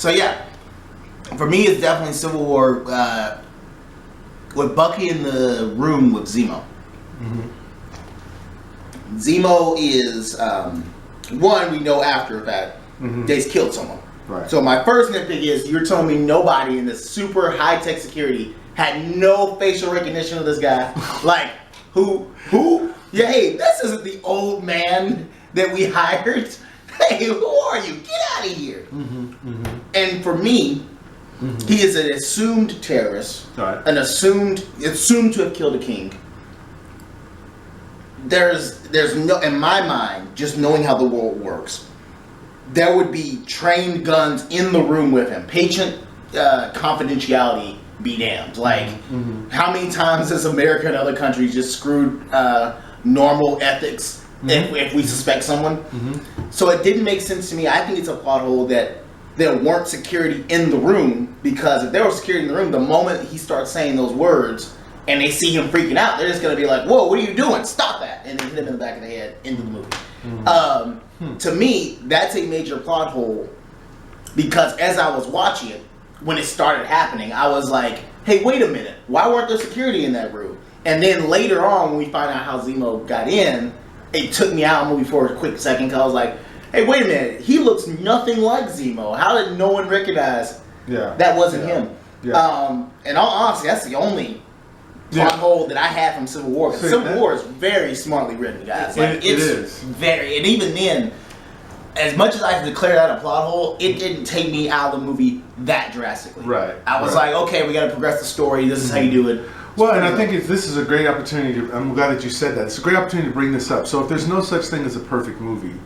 So yeah, for me, it's definitely Civil War with Bucky in the room with Zemo. Zemo is one we know after that they've killed someone. Right. So my first nitpick is you're telling me nobody in this super high tech security had no facial recognition of this guy. Like who? Yeah, hey, this isn't the old man that we hired. Hey, who are you? Get out of here. And for me, he is an assumed terrorist, an assumed to have killed a king. There's no, in my mind, just knowing how the world works, there would be trained guns in the room with him. Patient confidentiality be damned. Like, how many times has America and other countries just screwed normal ethics if we suspect someone? So it didn't make sense to me. I think it's a plot hole that there weren't security in the room, because if there was security in the room, the moment he starts saying those words and they see him freaking out, they're just going to be like, whoa, what are you doing? Stop that. And then hit him in the back of the head into the movie. To me, that's a major plot hole, because as I was watching it, when it started happening, I was like, hey, wait a minute. Why weren't there security in that room? And then later on, when we find out how Zemo got in, it took me out of the movie for a quick second, because I was like, hey, wait a minute. He looks nothing like Zemo. How did no one recognize that wasn't him? And all honesty, that's the only plot hole that I had from Civil War. Because Civil War is very smartly written, guys. Like, it is. Very, and even then, as much as I declared that a plot hole, it didn't take me out of the movie that drastically. Right. I was like, okay, we got to progress the story. This is how you do it. Well, and I think this is a great opportunity. I'm glad that you said that. It's a great opportunity to bring this up. So if there's no such thing as a perfect movie,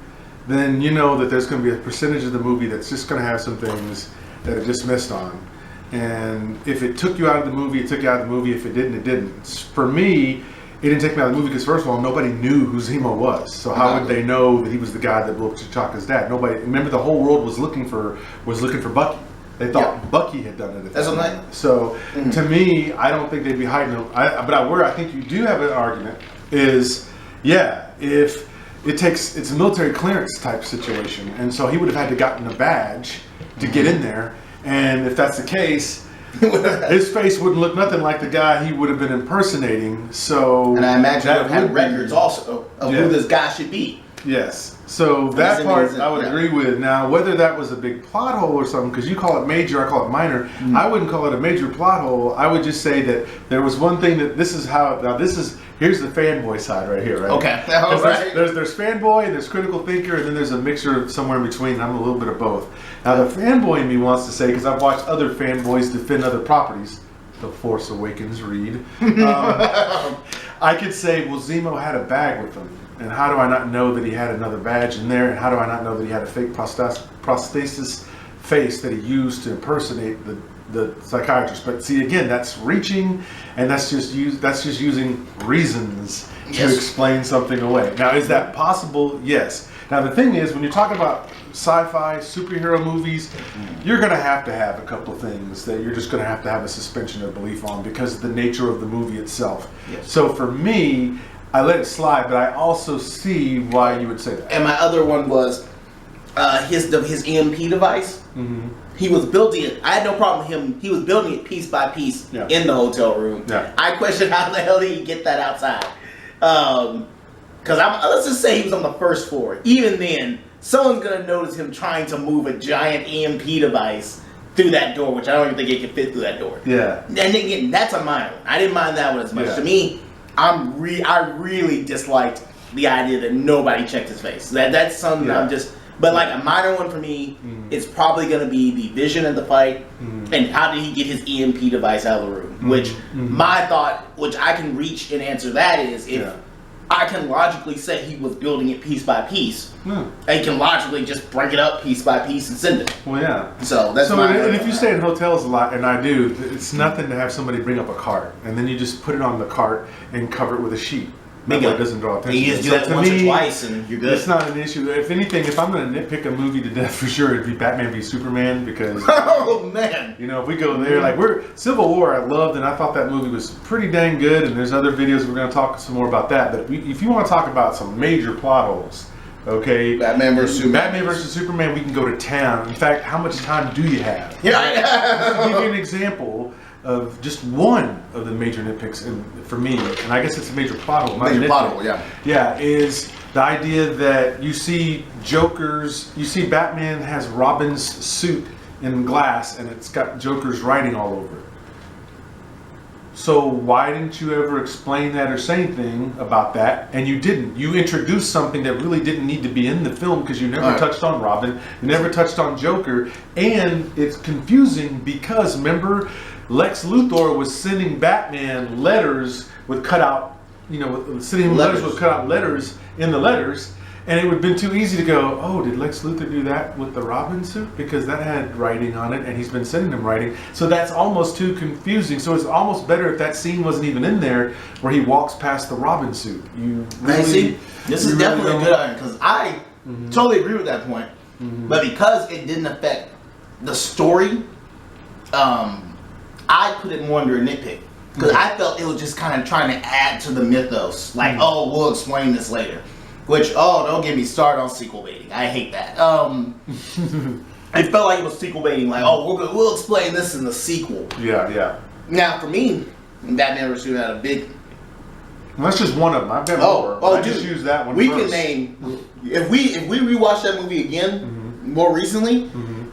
then you know that there's going to be a percentage of the movie that's just going to have some things that are just missed on. And if it took you out of the movie, it took you out of the movie. If it didn't, it didn't. For me, it didn't take me out of the movie because, first of all, nobody knew who Zemo was. So how would they know that he was the guy that blew up T'Chaka's dad? Nobody. Remember, the whole world was looking for Bucky. They thought Bucky had done it. That's what I'm like. So to me, I don't think they'd be hiding. Where I think you do have an argument is, if it's a military clearance type situation, and so he would have had to gotten a badge to get in there. And if that's the case, his face wouldn't look nothing like the guy he would have been impersonating. So, and I imagine that would have records also of who this guy should be. Yes. So that part I would agree with. Now, whether that was a big plot hole or something, because you call it major, I call it minor. I wouldn't call it a major plot hole. I would just say that there was one thing that here's the fanboy side right here, right? Okay. All right. There's fanboy and there's critical thinker, and then there's a mixture of somewhere in between. I'm a little bit of both. Now, the fanboy in me wants to say, because I've watched other fanboys defend other properties, The Force Awakens read, I could say, well, Zemo had a bag with him. And how do I not know that he had another badge in there? And how do I not know that he had a fake prosthesis face that he used to impersonate the psychiatrist? But see, again, that's reaching, and that's just using reasons to explain something away. Now, is that possible? Yes. Now, the thing is, when you're talking about sci-fi, superhero movies, you're going to have a couple of things that you're just going to have a suspension of belief on because of the nature of the movie itself. Yes. So for me, I let it slide, but I also see why you would say that. And my other one was his EMP device. He was building it. I had no problem with him. He was building it piece by piece in the hotel room. I questioned how the hell did he get that outside? Because let's just say he was on the first floor. Even then, someone's going to notice him trying to move a giant EMP device through that door, which I don't even think it could fit through that door. Yeah. And again, that's a minor one. I didn't mind that one as much. To me, I really disliked the idea that nobody checked his face. That's something but like a minor one for me is probably going to be the vision of the fight and how did he get his EMP device out of the room. Which my thought, which I can reach and answer that is if I can logically say he was building it piece by piece. I can logically just break it up piece by piece and send it. Well, yeah. So that's and if you stay in hotels a lot, and I do, it's nothing to have somebody bring up a cart and then you just put it on the cart and cover it with a sheet. That way it doesn't draw attention. You just do that once or twice and you're good. It's not an issue. If anything, if I'm going to nitpick a movie to death for sure, it'd be Batman v Superman because if we go there, like Civil War I loved and I thought that movie was pretty dang good, and there's other videos we're going to talk some more about that. But if you want to talk about some major plot holes, Okay, Batman versus Superman. We can go to town. In fact, how much time do you have? Yeah. Just to give you an example of just one of the major nitpicks, and for me, and I guess it's a major plot hole. Major plot hole, yeah. Yeah, is the idea that you see Batman has Robin's suit in glass, and it's got Joker's writing all over it. So why didn't you ever explain that or say anything about that? And you didn't. You introduced something that really didn't need to be in the film because you never touched on Robin, you never touched on Joker, and it's confusing because remember, Lex Luthor was sending Batman letters with cutout, sending letters with cutout letters in the letters, and it would have been too easy to go, oh, did Lex Luthor do that with the Robin suit? Because that had writing on it, and he's been sending him writing. So that's almost too confusing. So it's almost better if that scene wasn't even in there, where he walks past the Robin suit. You really, see, this is definitely a good item, because I totally agree with that point. But because it didn't affect the story, I put it more under a nitpick. Because I felt it was just kind of trying to add to the mythos. Like, oh, we'll explain this later. Which, don't get me started on sequel baiting. I hate that. It felt like it was sequel baiting. Like, we'll explain this in the sequel. Yeah. Now, for me, Batman vs. Superman had a big... Well, that's just one of them. I've got more. I just used that one We first. can name... If we rewatch that movie again, more recently,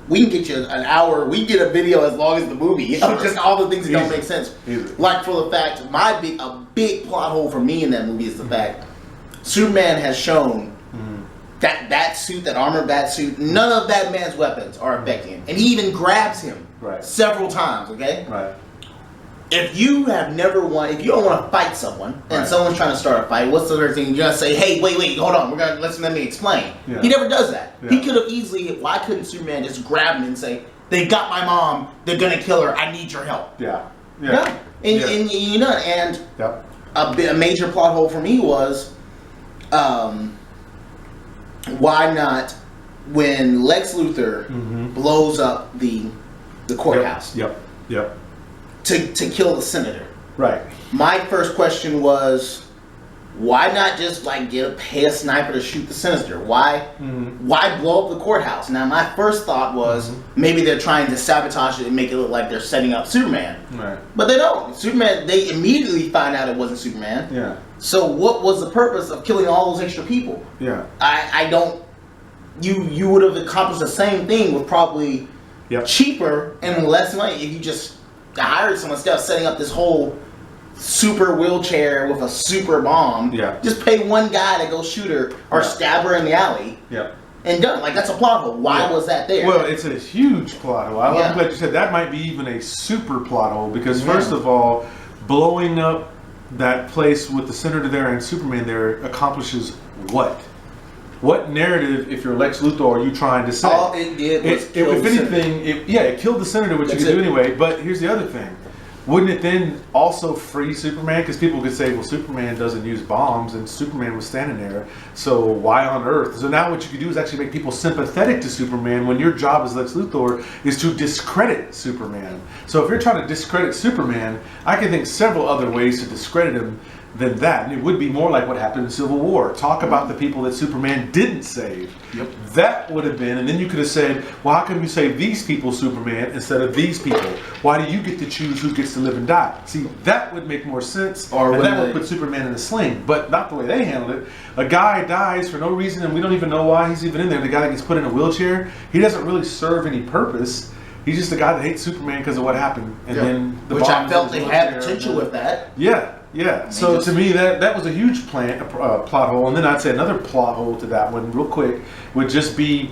we can get you an hour. We can get a video as long as the movie of just all the things that don't make sense. Like, for the fact, a big plot hole for me in that movie is the fact Superman has shown that suit, that armored bat suit, none of Batman's weapons are affecting him. And he even grabs him several times, okay? Right. If you don't want to fight someone, and someone's trying to start a fight, what's the other thing? You're going to say, hey, wait, hold on, let me explain. Yeah. He never does that. Yeah. He could have easily, why couldn't Superman just grab him and say, they got my mom, they're going to kill her, I need your help. Yeah. And a major plot hole for me was, why not when Lex Luthor blows up the courthouse? Yep. To kill the senator. Right. My first question was, why not just pay a sniper to shoot the senator? Why blow up the courthouse? Now my first thought was maybe they're trying to sabotage it and make it look like they're setting up Superman. Right. But they don't. Superman, they immediately find out it wasn't Superman. Yeah. So what was the purpose of killing all those extra people? Yeah. I don't. You would have accomplished the same thing with probably cheaper and less money if you just hired someone instead of setting up this whole super wheelchair with a super bomb. Yeah. Just pay one guy to go shoot her or stab her in the alley. Yeah. And done. That's a plot hole. Why was that there? Well, it's a huge plot hole. I'm glad you said that might be even a super plot hole because first of all, blowing up that place with the senator there and Superman there accomplishes what? What narrative, if you're Lex Luthor, are you trying to say? All it did was kill if anything, it killed the senator, which you could do anyway. But here's the other thing. Wouldn't it then also free Superman? Because people could say, well, Superman doesn't use bombs, and Superman was standing there, so why on earth? So now what you could do is actually make people sympathetic to Superman when your job as Lex Luthor is to discredit Superman. So if you're trying to discredit Superman, I can think several other ways to discredit him than that. And it would be more like what happened in Civil War. Talk about the people that Superman didn't save. Yep. That would have been, and then you could have said, well, how come you save these people, Superman, instead of these people? Why do you get to choose who gets to live and die? See, that would make more sense, and that would put Superman in a sling, but not the way they handled it. A guy dies for no reason, and we don't even know why he's even in there. The guy that gets put in a wheelchair, he doesn't really serve any purpose. He's just the guy that hates Superman because of what happened. And then which I felt they had potential with that. Yeah. So to me, that was a huge plot hole. And then I'd say another plot hole to that one, real quick, would just be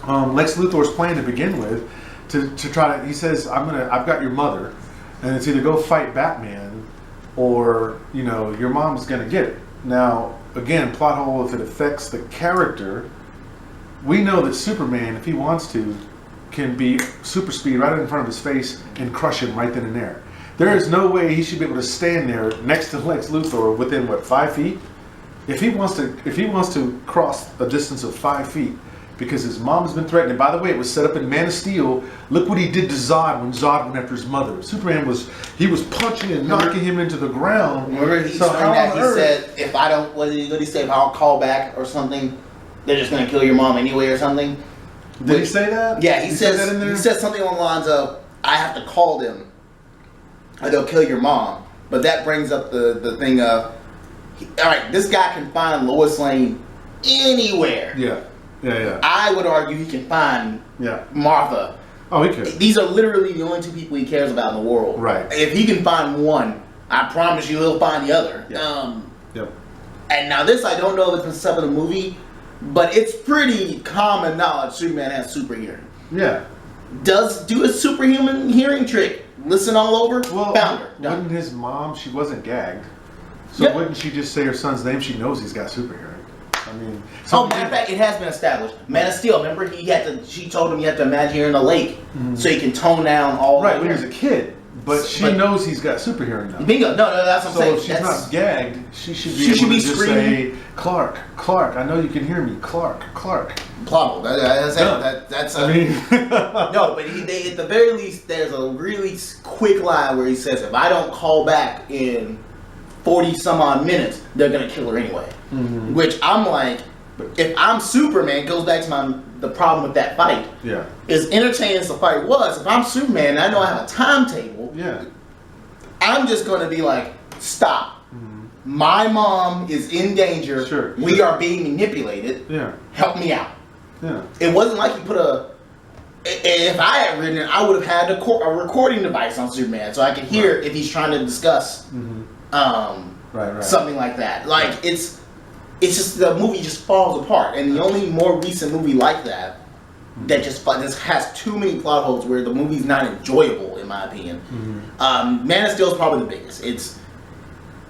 Lex Luthor's plan to begin with, to try to. He says, I've got your mother, and it's either go fight Batman, or your mom's gonna get it. Now, again, plot hole if it affects the character. We know that Superman, if he wants to, can be super speed right in front of his face and crush him right then and there. There is no way he should be able to stand there next to Lex Luthor within 5 feet. If he wants to cross a distance of 5 feet because his mom has been threatened. And by the way, it was set up in Man of Steel. Look what he did to Zod when Zod went after his mother. Superman was punching and knocking him into the ground. Remember he said, if I don't, what did he say? If I don't call back or something. they're just gonna kill your mom anyway or something. Did he say that? Yeah, he said that in there? he says something along the lines of, "I have to call them, or they'll kill your mom." But that brings up the thing of, all right, this guy can find Lois Lane anywhere. Yeah. I would argue he can find Martha. Oh, he could. These are literally the only two people he cares about in the world. Right. If he can find one, I promise you he'll find the other. Yep. And now this, I don't know if it's been set in the movie, but it's pretty common knowledge Superman has super hearing. Yeah. Do a superhuman hearing trick. Listen all over. Well, found her. Wouldn't his mom? She wasn't gagged, so wouldn't she just say her son's name? She knows he's got super hearing. I mean, matter of fact, it has been established. Man of Steel. Remember, she told him you have to imagine you're in a lake, so he can tone down all. Right when he was a kid. But she knows he's got super hearing now. Bingo. No, that's what I'm saying. So if she's not gagged, she should be able to just say, Clark, I know you can hear me. Clark. Plausible. That's I mean... No, but they, at the very least, there's a really quick line where he says, if I don't call back in 40 some odd minutes, they're going to kill her anyway. Mm-hmm. Which I'm like, if I'm Superman, goes back to the problem with that fight. Yeah. As entertaining as the fight was, if I'm Superman and I know I have a timetable, I'm just going to be like, stop. Mm-hmm. My mom is in danger. Sure. We are being manipulated. Yeah. Help me out. Yeah. It wasn't like he put if I had written it, I would have had a recording device on Superman so I could hear if he's trying to discuss something like that. Like, it's just, the movie just falls apart. And the only more recent movie like that just has too many plot holes where the movie's not enjoyable, in my opinion. Mm-hmm. Man of Steel is probably the biggest.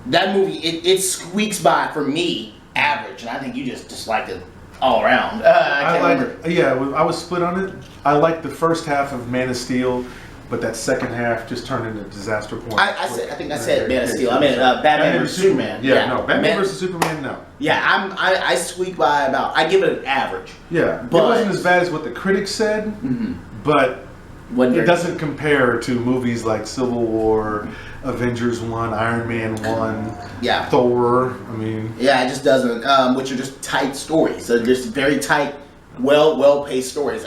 That movie, it squeaks by, for me, average. And I think you just disliked it all around. I was split on it. I liked the first half of Man of Steel, but that second half just turned into disaster point. I think I said Man of Steel. I mean Batman vs Superman. No, Batman vs Superman. No. Yeah, I squeak by about. I give it an average. Yeah, but it wasn't as bad as what the critics said, but it doesn't compare to movies like Civil War, Avengers 1, Iron Man 1, Thor. I mean, it just doesn't. Which are just tight stories. So just very tight, well paced stories.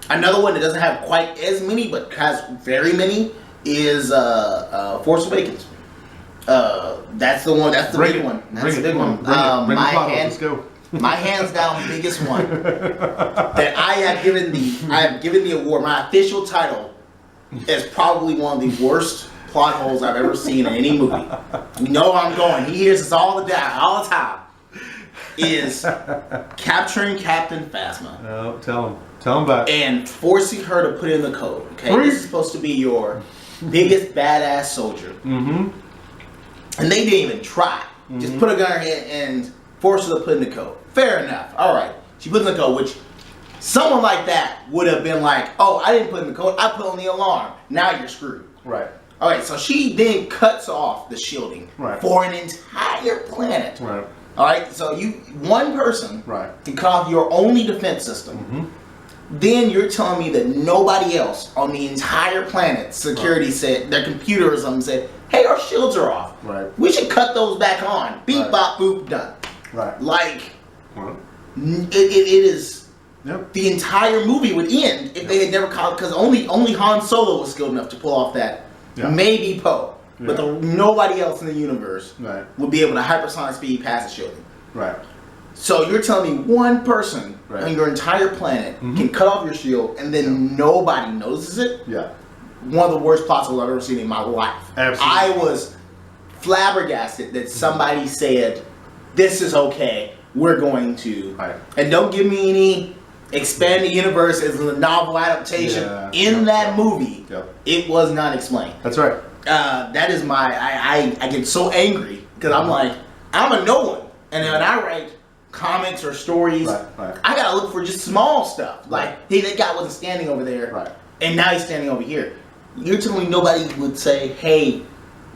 Another one that doesn't have quite as many, but has very many, is Force Awakens. That's the one. That's the big one. That's the big one. My hands down biggest one that I have given the award. My official title is probably one of the worst plot holes I've ever seen in any movie. You know where I'm going. He hears this all the time. Is capturing Captain Phasma. Oh, tell him about it. And forcing her to put in the code. Okay, this is supposed to be your biggest badass soldier. Mm-hmm. And they didn't even try. Mm-hmm. Just put a gun in her head and force her to put in the code. Fair enough. All right. She put in the code, which someone like that would have been like, oh, I didn't put in the code. I put on the alarm. Now you're screwed. Right. All right. So she then cuts off the shielding for an entire planet. Right. All right. So one person can cut off your only defense system. Mm-hmm. Then you're telling me that nobody else on the entire planet, security said, their computers said, hey, our shields are off. Right. We should cut those back on. Beep, bop, boop, done. Right. Like, it is, the entire movie would end if they had never caught, because only Han Solo was skilled enough to pull off that. Yeah. Maybe Poe. Yeah. But nobody else in the universe would be able to hypersonic speed past the shielding. Right. So you're telling me one person on your entire planet can cut off your shield and then nobody notices it? Yeah. One of the worst plots I've ever seen in my life. Absolutely. I was flabbergasted that somebody said, this is okay, we're going to. And don't give me any expanded universe as a novel adaptation. In that movie, it was not explained. That's right. That is I get so angry because I'm like, I'm a no one. And then when I write comics or stories, I gotta look for just small stuff. Like, hey, that guy wasn't standing over there, and now he's standing over here. You're telling me nobody would say, hey,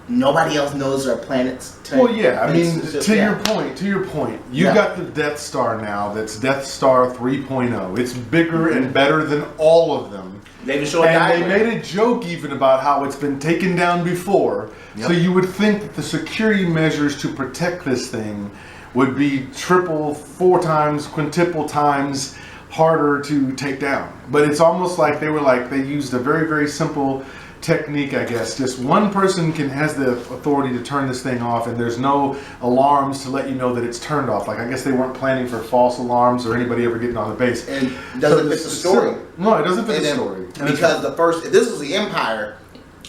nobody else knows our planets? Well, yeah, I mean, to your point, you've got the Death Star now that's Death Star 3.0. It's bigger and better than all of them. They made a joke even about how it's been taken down before. So you would think that the security measures to protect this thing would be triple, 4 times, quintuple times harder to take down. But it's almost like they used a very, very simple technique, I guess. Just one person has the authority to turn this thing off, and there's no alarms to let you know that it's turned off. Like, I guess they weren't planning for false alarms or anybody ever getting on the base. And doesn't fit the story. No, it doesn't fit the story. Because if this was the Empire,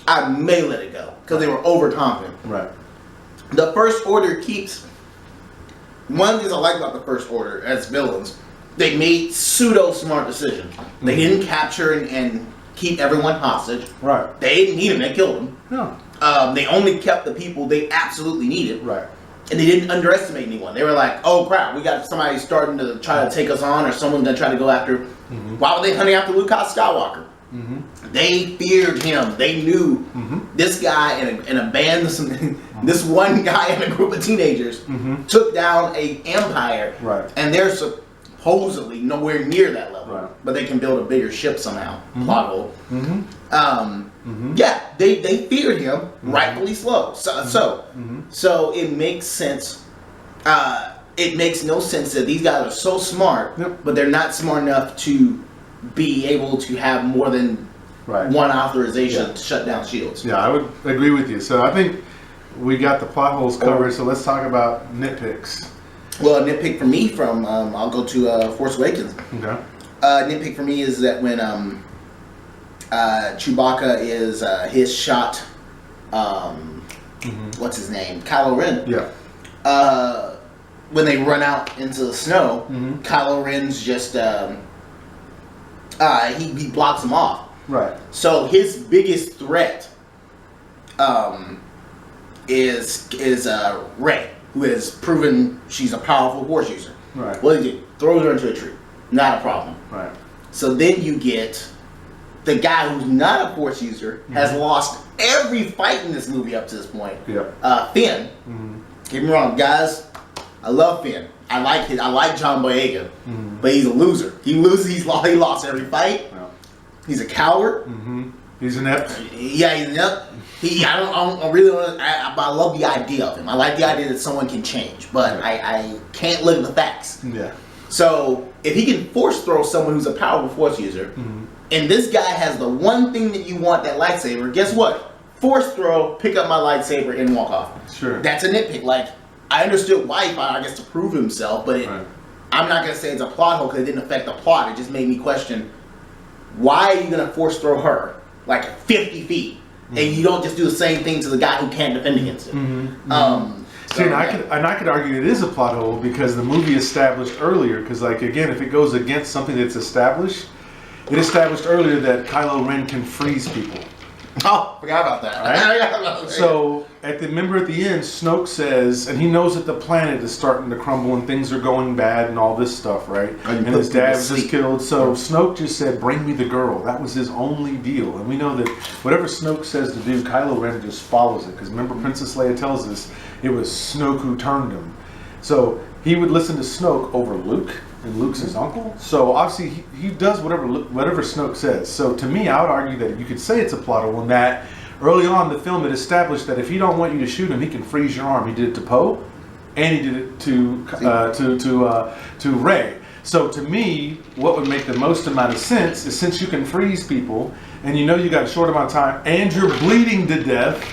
I may let it go because they were overconfident. Right. The First Order keeps. One of the things I like about the First Order as villains, they made pseudo smart decisions. They didn't capture and keep everyone hostage. Right. They didn't need them. They killed them. No. They only kept the people they absolutely needed. Right. And they didn't underestimate anyone. They were like, oh crap, we got somebody starting to try to take us on, or someone's going to try to go after. Why were they hunting after Luke Skywalker? They feared him. They knew this guy in a band, this one guy and a group of teenagers took down an empire. Right. And they're supposedly nowhere near that level. Right. But they can build a bigger ship somehow. Plot hole. Yeah, they feared him, rightfully so. So it makes sense. It makes no sense that these guys are so smart, but they're not smart enough to be able to have more than one authorization to shut down shields. Yeah, I would agree with you. So I think we got the plot holes covered. So let's talk about nitpicks. Well, a nitpick for me from I'll go to Force Awakens. Okay. Nitpick for me is that when Chewbacca is his shot, what's his name, Kylo Ren. Yeah. When they run out into the snow, Kylo Ren's just he blocks him off. Right. So his biggest threat is Rey, who has proven she's a powerful Force user. Right. What did he do? Throws her into a tree. Not a problem. Right. So then you get the guy who's not a Force user, has lost every fight in this movie up to this point. Yep. Finn. Get me wrong, guys. I love Finn. I like John Boyega, but he's a loser. He loses. He lost every fight. Yeah. He's a coward. He's inept. Yeah, he's inept. I don't really want to. But I love the idea of him. I like the idea that someone can change, but I can't live in the facts. Yeah. So if he can force throw someone who's a powerful Force user, and this guy has the one thing that you want, that lightsaber, guess what? Force throw, pick up my lightsaber, and walk off. Sure. That's a nitpick. Like, I understood why he fought, I guess, to prove himself, but I'm not going to say it's a plot hole because it didn't affect the plot. It just made me question, why are you going to force throw her like 50 feet? And you don't just do the same thing to the guy who can't defend against it. See, and I could argue it is a plot hole because the movie established earlier, because like again, if it goes against something that's established, it established earlier that Kylo Ren can freeze people. Oh, forgot about that. Right? So remember at the end, Snoke says, and he knows that the planet is starting to crumble and things are going bad and all this stuff, right? And his dad was just killed. So Snoke just said, "Bring me the girl." That was his only deal. And we know that whatever Snoke says to do, Kylo Ren just follows it. Because remember, Princess Leia tells us it was Snoke who turned him. So he would listen to Snoke over Luke. And Luke's his uncle, so obviously he does whatever Snoke says. So to me, I would argue that you could say it's a plot hole in that early on in the film it established that if he don't want you to shoot him, he can freeze your arm. He did it to Poe, and he did it to Rey. So to me, what would make the most amount of sense is since you can freeze people, and you know you got a short amount of time, and you're bleeding to death,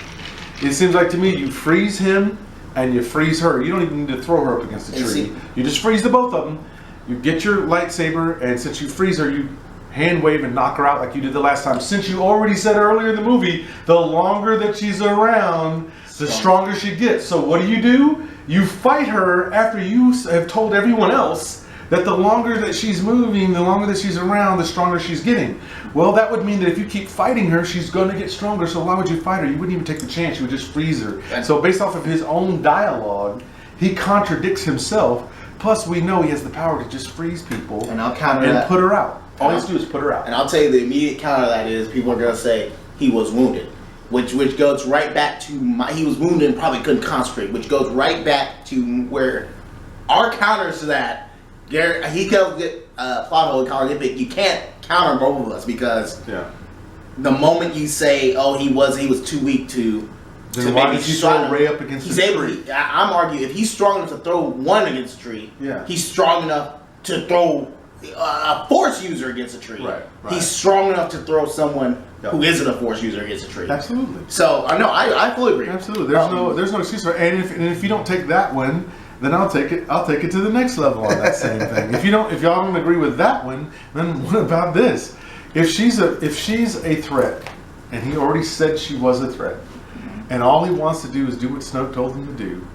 it seems like to me you freeze him and you freeze her. You don't even need to throw her up against the tree. You just freeze the both of them. You get your lightsaber, and since you freeze her, you hand wave and knock her out like you did the last time. Since you already said earlier in the movie, the longer that she's around, the stronger she gets. So what do? You fight her after you have told everyone else that the longer that she's moving, the longer that she's around, the stronger she's getting. Well, that would mean that if you keep fighting her, she's going to get stronger. So why would you fight her? You wouldn't even take the chance. You would just freeze her. So based off of his own dialogue, he contradicts himself. Plus, we know he has the power to just freeze people and I'll counter that. Put her out. All he has to do is put her out. And I'll tell you the immediate counter to that is people are going to say he was wounded, which goes right back to he was wounded and probably couldn't concentrate, which goes right back to where our counters to that. He tells plot hole and counter nitpick. You can't counter both of us because the moment you say, "Oh, he was too weak to Then why did he throw Ray up against the tree? I'm arguing if he's strong enough to throw one against a tree, he's strong enough to throw a force user against a tree. Right. He's strong enough to throw someone who isn't a force user against a tree. Absolutely. So I fully agree. Absolutely. There's no excuse for it. And if you don't take that one, then I'll take it to the next level on that same thing. If y'all don't agree with that one, then what about this? If she's a threat, and he already said she was a threat, and all he wants to do is do what Snoke told him to do,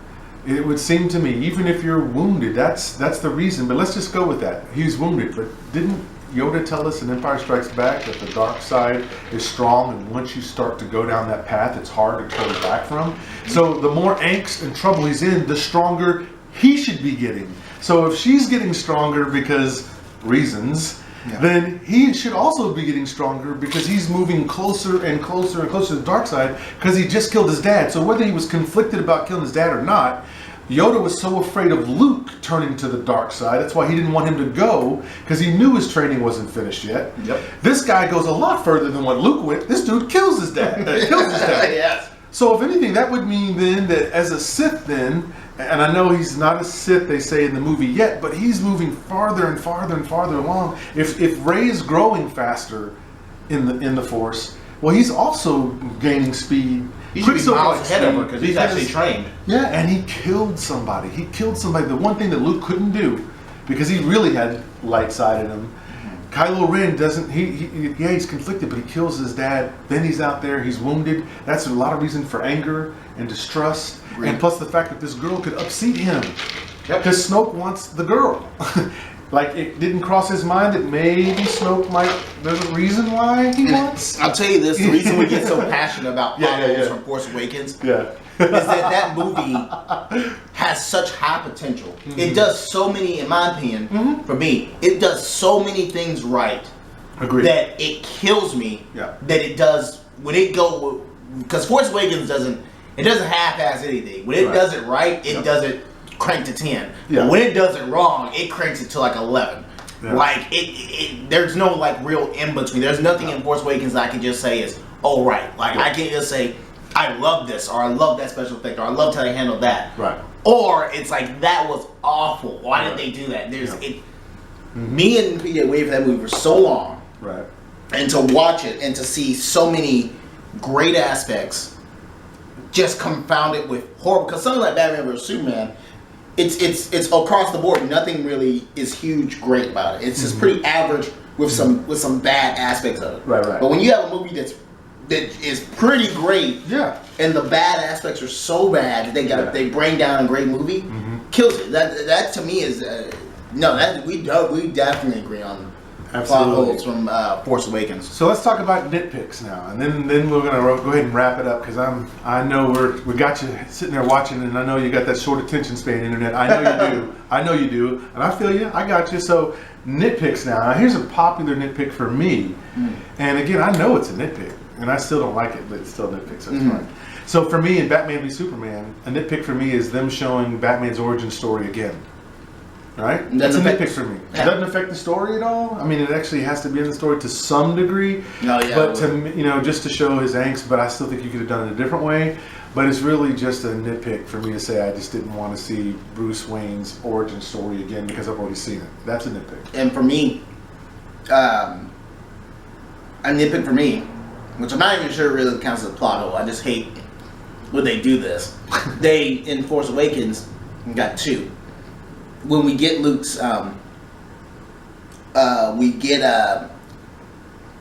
it would seem to me, even if you're wounded, that's the reason. But let's just go with that. He's wounded, but didn't Yoda tell us in Empire Strikes Back that the dark side is strong, and once you start to go down that path, it's hard to turn back from? So the more angst and trouble he's in, the stronger he should be getting. So if she's getting stronger because reasons, then he should also be getting stronger because he's moving closer and closer and closer to the dark side because he just killed his dad. So whether he was conflicted about killing his dad or not, Yoda was so afraid of Luke turning to the dark side. That's why he didn't want him to go, because he knew his training wasn't finished yet. Yep. This guy goes a lot further than what Luke went. This dude kills his dad. Yes. So if anything, that would mean then that as a Sith then, and I know he's not a Sith, they say in the movie yet, but he's moving farther and farther and farther along. If Rey is growing faster in the Force, well, he's also gaining speed. He should be miles ahead of her because he's actually trained. Yeah, and he killed somebody. The one thing that Luke couldn't do, because he really had light side in him. Kylo Ren doesn't. He's conflicted, but he kills his dad. Then he's out there. He's wounded. That's a lot of reason for anger and distrust, and plus the fact that this girl could upseat him, because Snoke wants the girl. Like, it didn't cross his mind that maybe Snoke there's a reason why he wants. I'll tell you this: the reason we get so passionate about plot holes from Force Awakens, is that movie has such high potential. Mm-hmm. It does so many, in my opinion, for me, it does so many things right. Agreed. That it kills me. That it does when it because Force Awakens doesn't half-ass anything. When it does it right, it does it crank to 10. But when it does it wrong, it cranks it to like 11. Like there's no like real in between. There's nothing in Force Awakens that I can just say is right. Like I can't just say I love this, or I love that special effect, or I loved how they handled that. Right. Or it's like that was awful. Why did they do that? Me and PJ waited for that movie for so long. Right. And to watch it and to see so many great aspects just confounded with horrible. Because something like Batman vs Superman, it's across the board. Nothing really is huge great about it. It's just pretty average with some bad aspects of it. Right. But when you have a movie that is pretty great, and the bad aspects are so bad that they bring down a great movie, kills it. That to me is we definitely agree on plot holes from Force Awakens. So let's talk about nitpicks now, and then we're gonna go ahead and wrap it up, because I know we got you sitting there watching, and I know you got that short attention span, internet. I know you do, and I feel you. I got you. So nitpicks now. Here's a popular nitpick for me, and again, I know it's a nitpick, and I still don't like it, but it's still a nitpick, so it's fine. So for me, in Batman v Superman, a nitpick for me is them showing Batman's origin story again. Right? That's a nitpick for me. It doesn't affect the story at all. I mean, it actually has to be in the story to some degree. But to me, just to show his angst, but I still think you could have done it a different way. But it's really just a nitpick for me to say I just didn't want to see Bruce Wayne's origin story again because I've already seen it. That's a nitpick. And for me, a nitpick for me, which I'm not even sure really counts as a plot hole. I just hate when they do this. They, in Force Awakens, got two. When we get Luke's,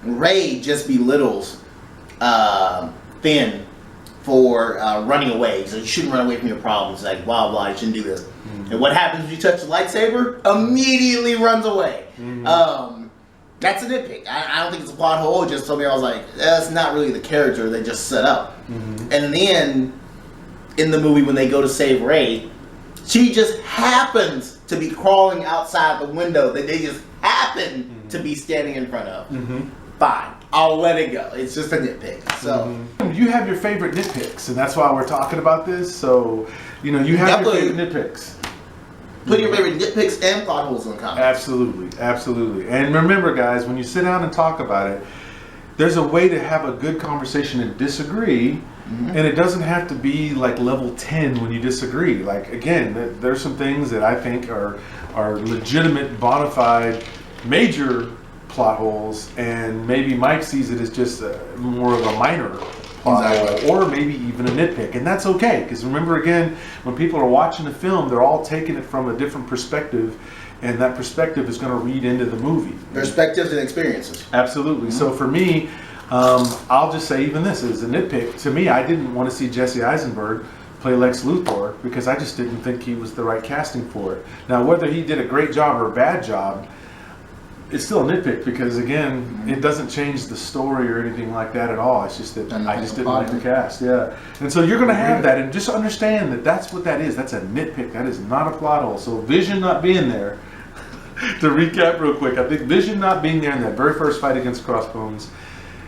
Rey just belittles Finn for running away. So you shouldn't run away from your problems. Like, blah, blah, you shouldn't do this. And what happens when you touch the lightsaber? Immediately runs away. That's a nitpick. I don't think it's a plot hole. It just told me, I was like, that's not really the character they just set up. And then in the movie, when they go to save Rey, she just happens to be crawling outside the window that they just happen to be standing in front of. Fine. I'll let it go. It's just a nitpick. So you have your favorite nitpicks, and that's why we're talking about this. So, you have your favorite nitpicks. Put your favorite nitpicks and plot holes in the comments. Absolutely. And remember, guys, when you sit down and talk about it, there's a way to have a good conversation and disagree, And it doesn't have to be like level 10 when you disagree. Like, again, there's some things that I think are legitimate, bona fide, major plot holes, and maybe Mike sees it as just more of a minor plot hole, or maybe even a nitpick, and that's okay, because remember, again, when people are watching a film, they're all taking it from a different perspective, and that perspective is going to read into the movie. Perspectives and experiences. Absolutely. So for me, I'll just say even this is a nitpick. To me, I didn't want to see Jesse Eisenberg play Lex Luthor because I just didn't think he was the right casting for it. Now, whether he did a great job or a bad job, it's still a nitpick because, again, it doesn't change the story or anything like that at all. It's just that I just didn't like the cast. Yeah. And so you're going to have that, and just understand that that's what that is. That's a nitpick. That is not a plot hole. So Vision not being there, to recap real quick, I think Vision not being there in that very first fight against Crossbones,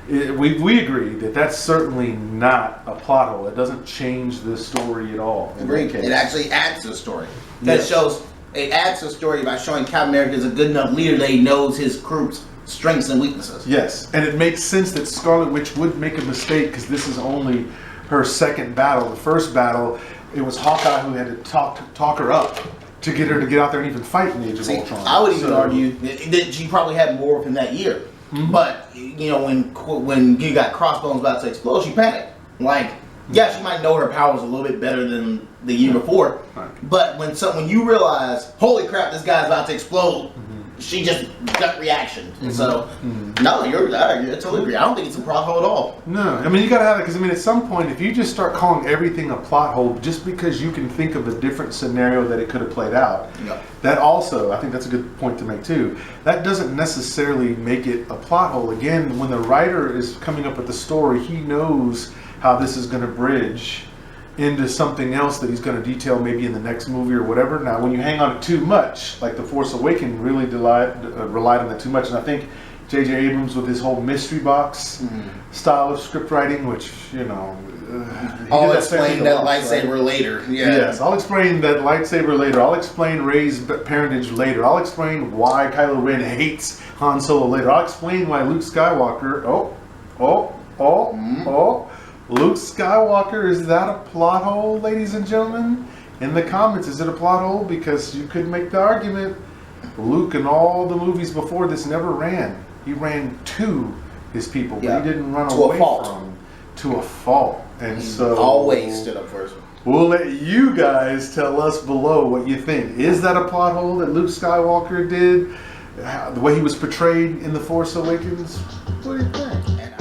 we agree that that's certainly not a plot hole. It doesn't change the story at all. Agreed. It actually adds to the story. It adds to the story by showing Captain America is a good enough leader that he knows his crew's strengths and weaknesses. Yes, and it makes sense that Scarlet Witch would make a mistake because this is only her second battle. The first battle, it was Hawkeye who had to talk her up to get her to get out there and even fight in the Age of Ultron. I would even argue that she probably had more of him that year. But you know, when you got Crossbones about to explode, she panicked. Like, yeah, she might know her powers a little bit better than the year before. Right. But when you realize, holy crap, this guy's about to explode, she just gut reaction. And so, no, I totally agree. I don't think it's a plot hole at all. No, I mean, you got to have it because, I mean, at some point, if you just start calling everything a plot hole just because you can think of a different scenario that it could have played out, that also, I think that's a good point to make too, that doesn't necessarily make it a plot hole. Again, when the writer is coming up with the story, he knows how this is going to bridge into something else that he's going to detail maybe in the next movie or whatever. Now, when you hang on it too much, like The Force Awakens really relied on that too much, and I think J.J. Abrams with his whole mystery box style of script writing, which, you know... I'll explain that lightsaber later. Yeah. Yes, I'll explain that lightsaber later. I'll explain Rey's parentage later. I'll explain why Kylo Ren hates Han Solo later. I'll explain why Luke Skywalker... Luke Skywalker, is that a plot hole, ladies and gentlemen? In the comments, is it a plot hole? Because you could make the argument, Luke in all the movies before this never ran. He ran to his people, but he didn't run away from to a fault. And so always stood up first. We'll let you guys tell us below what you think. Is that a plot hole that Luke Skywalker did? The way he was portrayed in The Force Awakens? What do you think?